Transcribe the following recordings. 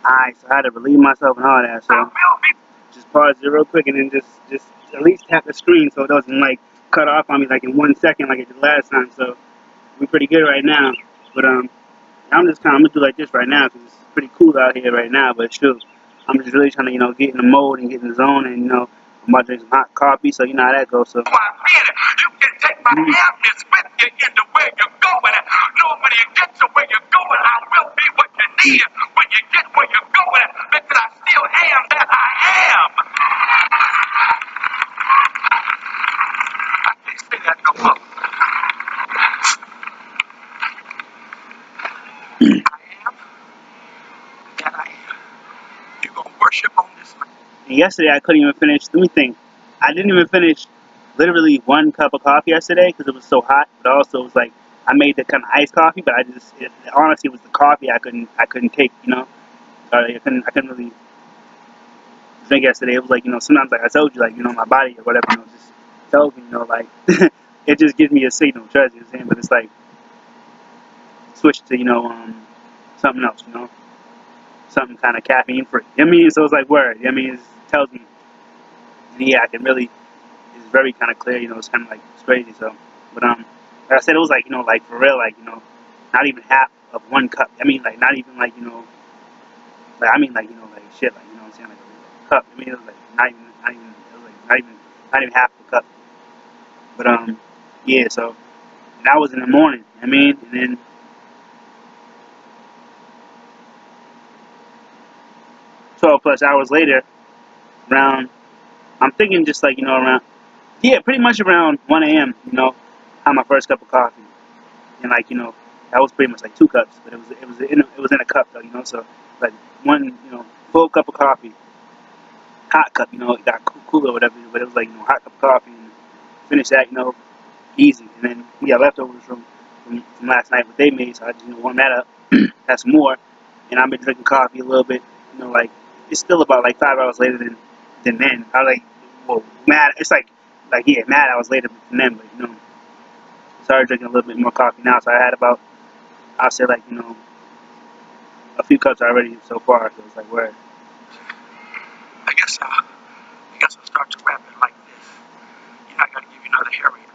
Alright, so I had to relieve myself and all that. So just pause it real quick and then just at least tap the screen so it doesn't like cut off on me like in 1 second like it did last time. So we're pretty good right now. But I'm gonna do like this right now because it's pretty cool out here right now. But still, I'm just really trying to get in the mode and get in the zone, and I'm about to drink some hot coffee, so you know how that goes. So You can take my happiness with you into where you're going. Know when you get to where you're going, I will be what you need. When you get where you're going, because I still am that I am. I can't say that no more. I am that I am. You're going to worship on this land. and yesterday I couldn't even finish. Let me think. I didn't even finish literally 1 cup of coffee yesterday because it was so hot. But also it was like I made the kind of iced coffee, but honestly it was the coffee I couldn't take. I couldn't really drink yesterday. It was like sometimes like I told you like my body or whatever just tells me like it just gives me a signal. Trust you know what I'm saying? But it's like switch to something else. Something kind of caffeine free. I mean, so it's like word. I mean, it tells me. And yeah, I can really. It's very kind of clear. It's kind of like it's crazy. So, but like I said, it was like like for real, like not even half of 1 cup. I mean, like not even like like I mean like like shit, like what I'm saying, like a cup. I mean, it was like not even, it was like not even half a cup. But yeah. So and that was in the morning. I mean, and then 12 plus hours later, around I'm thinking just like around. Yeah, pretty much around 1 a.m. Had my first cup of coffee, and like that was pretty much like 2 cups, but it was in a cup though, so like one full cup of coffee, hot cup, it got cool or whatever, but it was like hot cup of coffee, and finished that easy, and then we got leftovers from last night what they made, so I just warmed that up, had some more, and I've been drinking coffee a little bit, like it's still about like 5 hours later than then. I like well mad. It's like yeah, mad hours later than then, but started drinking a little bit more coffee now. So I had about, I'll say like, a few cups already so far. So it's like, where? I guess I'll start to wrap it like this. I got to give you another Harriet.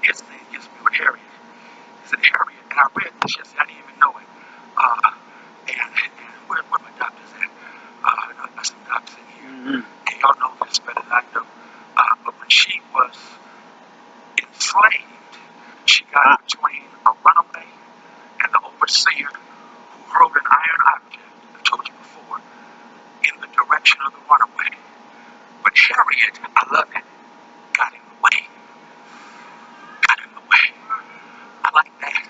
His name gives me with Harriet. He said Harriet, and I read this yesterday. I didn't even know it. And where my doctor's at? I got some doctors in here, and y'all know this better than I know. But when she was enslaved, she got between a runaway and the overseer who hurled an iron object, I've told you before, in the direction of the runaway. But Harriet, I love it, got in the way. Got in the way. I like that.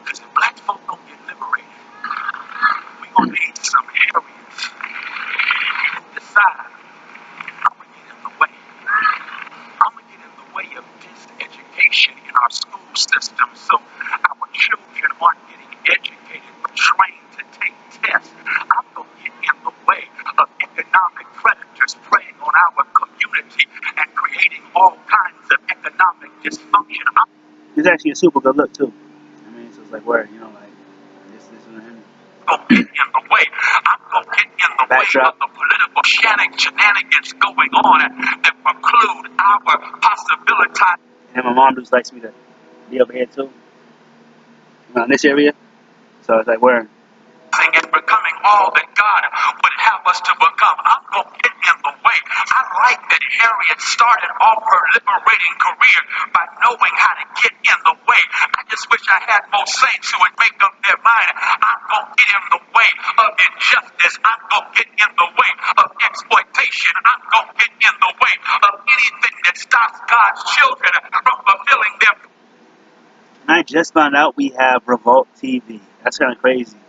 Because if black folk don't get liberated, we're going to need some Harriets who decide, I'm going to get in the way. I'm going to get in the way of diseducation in our school system so our children aren't getting educated but trained to take tests. I'm going to get in the way of economic predators preying on our community and creating all kinds of economic dysfunction. It's actually a super good look too. I mean, so it's like, where, like, this is him. I'm going to get in the way. I'm going to get in the way of the political shenanigans going on that preclude our possibility. And my mom just likes me to be over here too, around this area. So it's like, where? And becoming all that God would have us to become. I'm going to get in the way. I like that Harriet started off her liberating career by knowing how to get in the way. I just wish I had more saints who would make up their mind. I'm going to get in the way of injustice. I'm going to get in the way of exploitation. I'm going to get in the way of anything that stops God's children from fulfilling their. I just found out we have Revolt TV. That's kind of crazy.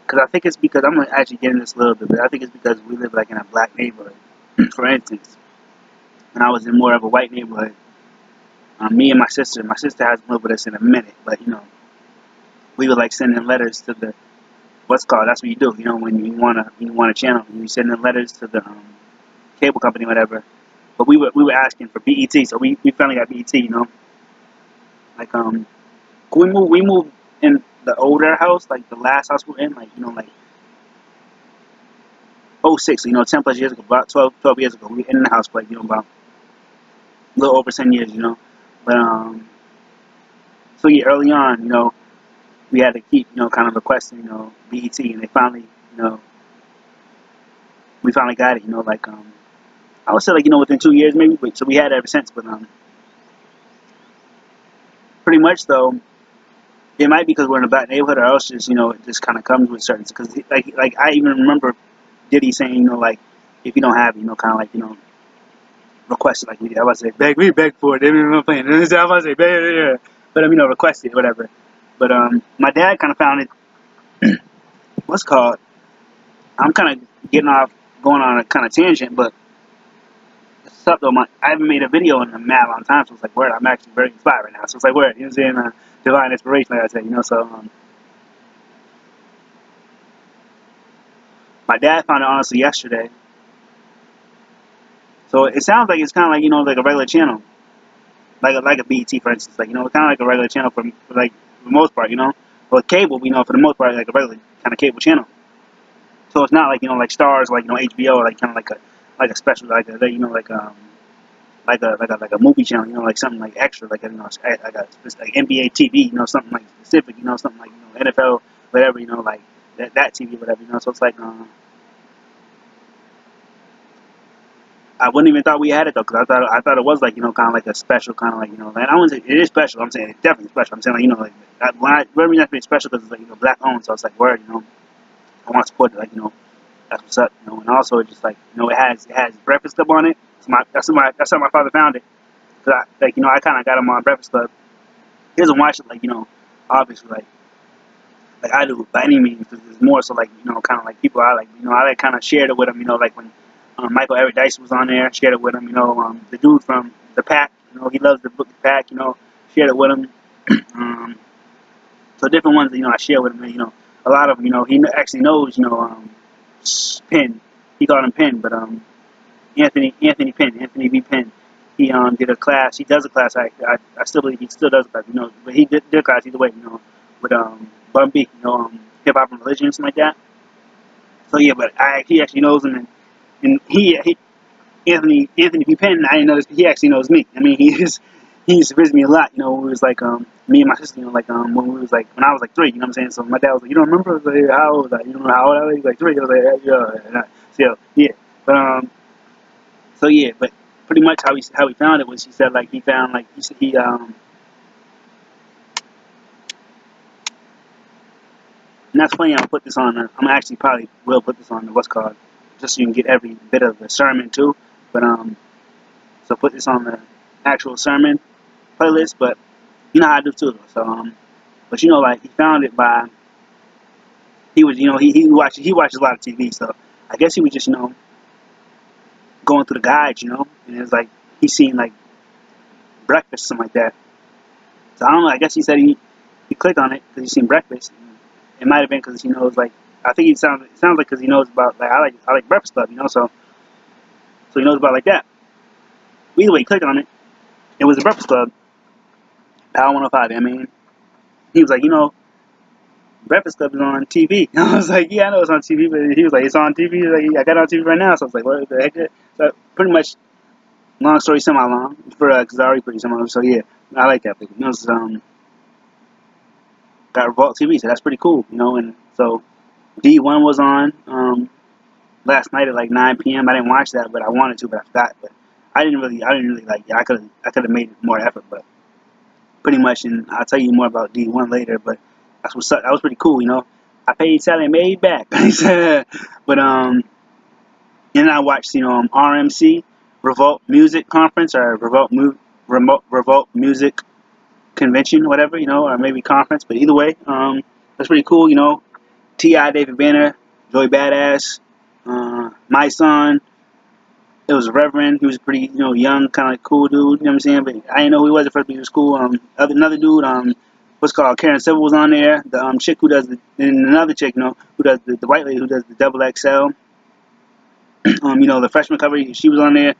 Because I think it's because, I'm going to actually get into this a little bit, but I think it's because we live like in a black neighborhood. For instance, when I was in more of a white neighborhood, me and my sister hasn't lived with us in a minute, but we were like sending letters to the, that's what you do, when you want a channel, you send in letters to the cable company, whatever. But we were asking for BET, so we finally got BET, like we moved in the older house, like the last house we were in, like, you know, like '06, you know, 10 plus years ago, about 12 years ago. We were in the house for, like, you know, about a little over 10 years, you know. But, so yeah, early on, you know, we had to keep, you know, kind of requesting, you know, BET, and they finally, you know, we finally got it, you know, like, I would say, like, you know, within 2 years maybe, but, so we had it ever since, but, pretty much, though, it might be because we're in a black neighborhood, or else just, you know, it just kind of comes with certain, because, like, I even remember Diddy saying, you know, like, if you don't have it, you know, kind of like, you know, requested, like, I was say, beg for it, they didn't even playing, I was say, beg, yeah, but, you know, requested, whatever, but, my dad kind of found it, what's called, I'm kind of going on a kind of tangent, but what's up though? I haven't made a video in a mad long time, so it's like, word, I'm actually very inspired right now. So it's like, word, you know what I'm saying? Divine inspiration, like I said, you know. So my dad found it honestly yesterday. So it sounds like it's kind of like, you know, like a regular channel, like a BET, for instance, like, you know, kind of like a regular channel for like for the most part, you know. Well, cable, you know, for the most part, like a regular kind of cable channel. So it's not like, you know, like Stars, like, you know, HBO, like kind of like a special, you know, like a movie channel, you know, like something like extra, like, you know, like NBA TV, you know, something like specific, you know, something like, you know, NFL, whatever, you know, like that TV, whatever, you know. So it's like, I wouldn't even thought we had it though, because I thought it was like, you know, kind of like a special, kind of like, you know, and I wouldn't say it is special. I'm saying it's definitely special. I'm saying, like, you know, like when I mean special, because it's like, you know, black owned, so it's like, word, you know, I want to support it, like, you know, that's what's up, you know. And also it's just like, you know, it has Breakfast Club on it. That's how my father found it. Cause like, you know, I kind of got him on Breakfast Club. He doesn't watch it, like, you know, obviously, like I do by any means. Cause it's more so like, you know, kind of like people I like, you know, I like kind of shared it with him, you know, like when Michael Eric Dyson was on there, shared it with him, you know, the dude from the Pack, you know, he loves the book The Pack, you know, shared it with him. So different ones, you know, I share with him, you know, a lot of them, you know, he actually knows, you know, Penn, he called him Penn, but Anthony Penn, Anthony V. Penn. He did a class. He does a class. I still believe he still does a class. You know, but he did a class either way. You know, with Bun B. You know, hip hop and religion and something like that. So yeah, but he actually knows him, and he Anthony V. Penn. I didn't know this. He actually knows me. I mean, he used to visit me a lot. You know, when we was like me and my sister. You know, like when we was like when I was like 3. You know what I'm saying? So my dad was like, you don't remember? I was like, how old was I? You know how old I was? He was like 3. I was like, yeah. So yeah, but So yeah, but pretty much how he found it was, he said, like, he found, like, he said and that's funny. I'll put this on. I'm actually probably will put this on the what's called, just so you can get every bit of the sermon too. But so put this on the actual sermon playlist. But you know how I do too. So but you know, like, he found it by, he was, you know, he watches a lot of TV. So I guess he was just, you know, going through the guides, you know, and it was like he seen like breakfast, something like that. So I don't know. I guess he said he clicked on it because he seen breakfast. It might have been because he knows, like, I think it sounds like because he knows about, like, I like Breakfast Club, you know, so he knows about like that. Either way, he clicked on it. It was the Breakfast Club, Power 105. I mean, he was like, you know, Breakfast Club is on TV. I was like, yeah, I know it's on TV, but he was like, it's on TV. Like, I got it on TV right now. So I was like, what the heck? So pretty much, long story semi-long, because I already pretty semi-long. So yeah, I like that. But, you know, it's, got Revolt TV, so that's pretty cool, you know. And so D1 was on last night at like 9 p.m. I didn't watch that, but I wanted to, but I forgot. But I didn't really like. Yeah, I could have made more effort, but pretty much. And I'll tell you more about D1 later. But that was pretty cool, you know. I paid Sally and made back. But and I watched, you know, RMC, Revolt Music Conference, or Revolt Music Convention, whatever, you know, or maybe conference. But either way, that's pretty cool, you know. T.I., David Banner, Joey Badass, my son. It was a Reverend. He was a pretty, you know, young, kind of like cool dude. You know what I'm saying? But I didn't know who he was at first, but he was cool. Another dude, what's called Karen Civil was on there. The chick who does and another chick, you know, who does the white lady who does the Double XL. You know, the freshman cover. She was on there.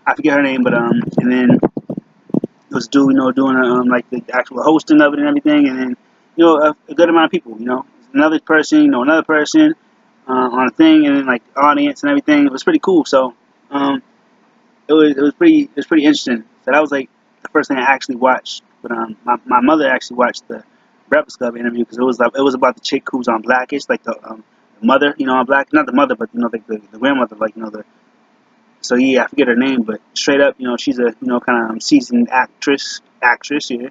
I forget her name, but and then this dude, you know, doing like the actual hosting of it and everything, and then a good amount of people. Another person, another person on a thing, and then like the audience and everything. It was pretty cool. So it was pretty interesting. So that was like the first thing I actually watched. But my mother actually watched the Breakfast Club interview because it was about the chick who's on Blackish, like the mother, on Black, not the mother, but like the grandmother, like the. So yeah, I forget her name, but straight up, she's a kind of seasoned actress, yeah.